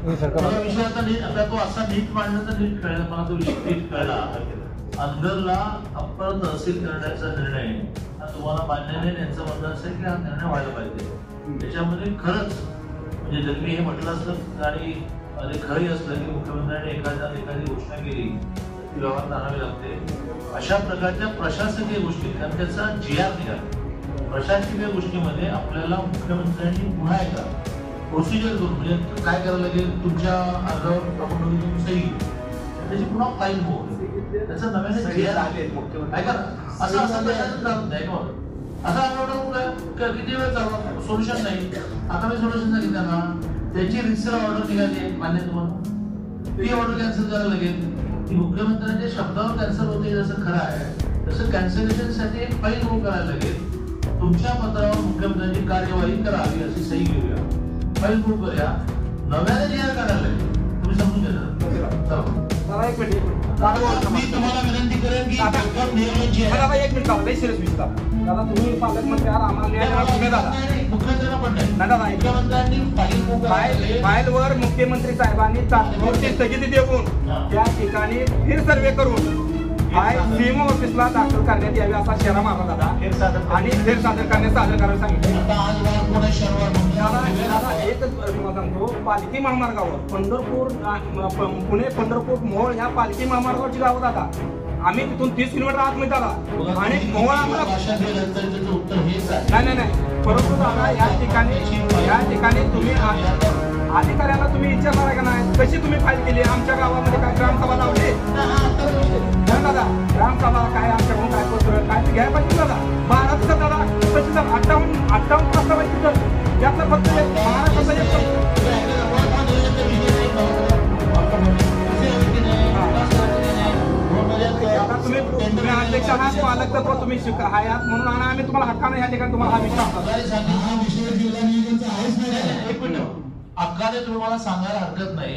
विषय आता तो असा नीट मांडला तर नीट कळला, मला तो विषय नीट कळला. अनगरला अप्पर तहसील करण्याचा निर्णय हा तुम्हाला मान्य नाही, त्यांचं म्हणणं असेल की हा निर्णय व्हायला पाहिजे. त्याच्यामध्ये खरंच म्हणजे जर मी हे म्हटलं असतं आणि खरंही असलं की मुख्यमंत्र्यांनी एखादी घोषणा केली ती व्यवहारात आणावी लागते. अशा प्रकारच्या प्रशासकीय गोष्टी, कारण त्याचा GR निघाला, प्रशासकीय गोष्टीमध्ये आपल्याला मुख्यमंत्र्यांनी पुन्हा एकदा प्रोसिजर करून म्हणजे काय करायला लागेल, तुमच्या अर्जावर आपण सही त्याची पुन्हा फाईल होईल, त्याचं नव्याने GR आले ऐका असं असं चालत नाही का असा किती वेळ चालू सोल्युशन नाही. आता मी सोल्युशन सांगितलं ना, त्याची रिक्सर ऑर्डर निघाली मान्य तुम्हाला, ती ऑर्डर कॅन्सल करायला लागेल. ती मुख्यमंत्र्यांच्या शब्दावर कॅन्सल होते जसं खरं आहे तसं कॅन्सलेशन साठी एक फाईल मूव्ह करायला लागेल. तुमच्या पत्रावर मुख्यमंत्र्यांची कार्यवाही करावी अशी सही घेऊया, फाईल मूव्ह करूया, नव्याने GR काढायला लागेल. तुम्ही समजून घ्या. एक मिनिट मी तुम्हाला विनंती करेन की एक मिनिट लई सिरियस विषय दादा, तुम्ही पालकमंत्री आहात, मुख्यमंत्र्यांना पण नाही, मुख्यमंत्र्यांनी फाईलवर मुख्यमंत्री साहेबांनी तात्पुरती स्थगिती देऊन त्या ठिकाणी फिर सर्वे करून फाईल CMO ऑफिसला दाखल करण्यात यावी असा शेरा मारला दादा आणि फेर सादर करायला सांगितले. एकच सांगतो, पालखी महामार्गावर पुणे पंढरपूर मोहोळ ह्या पालखी महामार्गावरची गावं दादा, आम्ही तिथून 30 किलोमीटर आतमध्ये आला आणि मोहोळ आम्हाला नाही परंतु दादा या ठिकाणी तुम्ही अधिकाऱ्याला तुम्ही विचारणार आहे का नाही, कशी तुम्ही फाईल केली, आमच्या गावामध्ये काय ग्रामसभा लावली दादा, ग्रामसभा काय आमच्याकडून काय पत्र काय घ्यायला पाहिजे दादा. 12 दिवसात दादा कशी 58 प्रस्ताव आहे तिथं, यातलं फक्त महाराष्ट्राचा तुम्ही अध्यक्ष आहात, पालक तत्व तुम्ही आहात म्हणून आम्ही तुम्हाला हक्काने या ठिकाणी तुम्हाला हा हक्काने तुम्ही मला सांगायला हरकत नाही.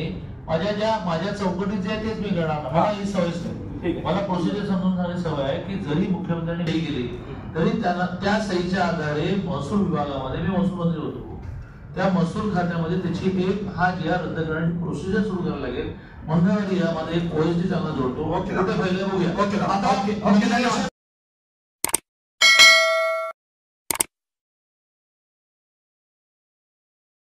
माझ्या चौकटीत जे आहे तेच मी करणार, मला ही सवयच नाही. मला प्रोसिजर समजून सांगण्याची सवय आहे की जरी मुख्यमंत्र्यांनी सही केली तरी त्यांना त्या सहीच्या आधारे महसूल विभागामध्ये मी महसूल मंत्री होतो, त्या महसूल खात्यामध्ये त्याची हा GR रद्द करण्याची प्रोसिजर सुरू करायला लागेल. मंगळवारी यामध्ये OSD चांगला जोडतो. ओके, बघूया.